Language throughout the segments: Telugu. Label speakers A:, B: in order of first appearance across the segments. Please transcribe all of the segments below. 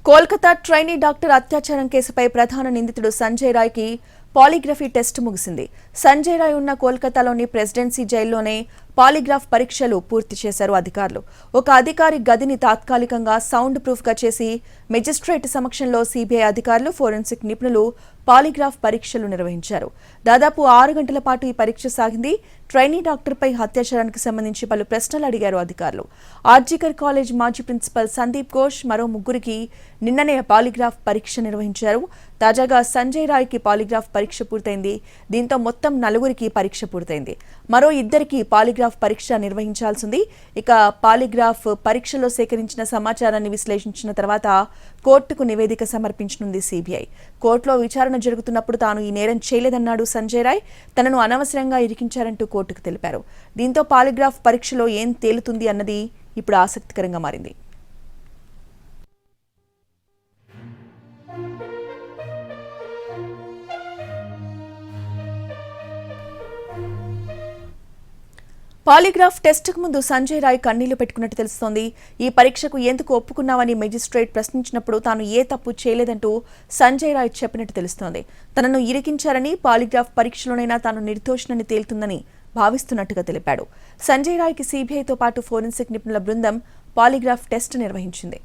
A: కోల్కతా ట్రైనీ డాక్టర్ అత్యాచారం కేసుపై ప్రధాన నిందితుడు సంజయ్ రాయ్కి పాలిగ్రఫీ టెస్ట్ ముగిసింది. సంజయ్ రాయ్ ఉన్న కోల్కతాలోని ప్రెసిడెన్సీ జైల్లోనే పాలిగ్రాఫ్ పరీక్షలు పూర్తి చేశారు అధికారులు. ఒక అధికారి గదిని తాత్కాలికంగా సౌండ్ ప్రూఫ్ గా చేసి మెజిస్ట్రేట్ సమక్షంలో సిబిఐ అధికారులు, ఫోరెన్సిక్ నిపుణులు పాలిగ్రాఫ్ పరీక్షలు నిర్వహించారు. దాదాపు 6 గంటల పాటు ఈ పరీక్ష సాగింది. ట్రైనీ డాక్టర్పై అత్యాచారానికి సంబంధించి పలు ప్రశ్నలు అడిగారు అధికారులు. ఆర్జికర్ కాలేజ్ మాజీ ప్రిన్సిపల్ సందీప్ ఘోష్ మరో ముగ్గురికి నిన్ననే పాలిగ్రాఫ్ పరీక్ష నిర్వహించారు. తాజాగా సంజయ్ రాయ్కి పాలిగ్రాఫ్ పరీక్ష పూర్తయింది. దీంతో మొత్తం 4కి పరీక్ష పూర్తయింది. మరో 2కి పాలిగ్రాఫ్ పరీక్ష నిర్వహించాల్సింది. ఇక పాలిగ్రాఫ్ పరీక్షలో సేకరించిన సమాచారాన్ని విశ్లేషించిన తర్వాత కోర్టుకు నివేదిక సమర్పించనుంది సిబిఐ. కోర్టులో విచారణ జరుగుతున్నప్పుడు తాను ఈ నేరం చేయలేదన్నాడు సంజయ్ రాయ్. తనను అనవసరంగా ఇరికించారంటూ కోర్టుకు తెలిపారు. దీంతో పాలిగ్రాఫ్ పరీక్షలో ఏం తేలుతుంది అన్నది ఇప్పుడు ఆసక్తికరంగా మారింది. పాలిగ్రాఫ్ టెస్టుకు ముందు సంజయ్ రాయ్ కన్నీళ్లు పెట్టుకున్నట్టు తెలుస్తోంది. ఈ పరీక్షకు ఎందుకు ఒప్పుకున్నావని మెజిస్ట్రేట్ ప్రశ్నించినప్పుడు తాను ఏ తప్పు చేయలేదంటూ సంజయ్ రాయ్ చెప్పినట్టు తెలుస్తోంది. తనను ఇరికించారని, పాలిగ్రాఫ్ పరీక్షలోనైనా తాను నిర్దోషినని తేలుతుందని భావిస్తున్నట్టుగా తెలిపాడు. సంజయ్ రాయ్కి సిబిఐతో పాటు ఫోరెన్సిక్ నిపుణుల బృందం పాలిగ్రాఫ్ టెస్ట్ నిర్వహించింది.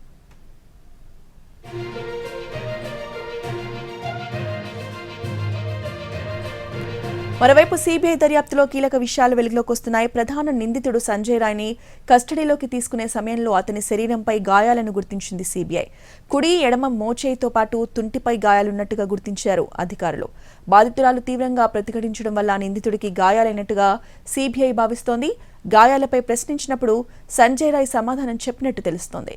A: మరోవైపు సిబిఐ దర్యాప్తులో కీలక విషయాలు వెలుగులోకి వస్తున్నాయి. ప్రధాన నిందితుడు సంజయ్ రాయ్ని కస్టడీలోకి తీసుకునే సమయంలో అతని శరీరంపై గాయాలను గుర్తించింది సిబిఐ. కుడి, ఎడమ మోచేయితో పాటు తుంటిపై గాయాలున్నట్టుగా గుర్తించారు అధికారులు. బాధితురాలు తీవ్రంగా ప్రతిఘటించడం వల్ల నిందితుడికి గాయాలైనట్టుగా సిబిఐ భావిస్తోంది. గాయాలపై ప్రశ్నించినప్పుడు సంజయ్ రాయ్ సమాధానం చెప్పినట్టు తెలుస్తోంది.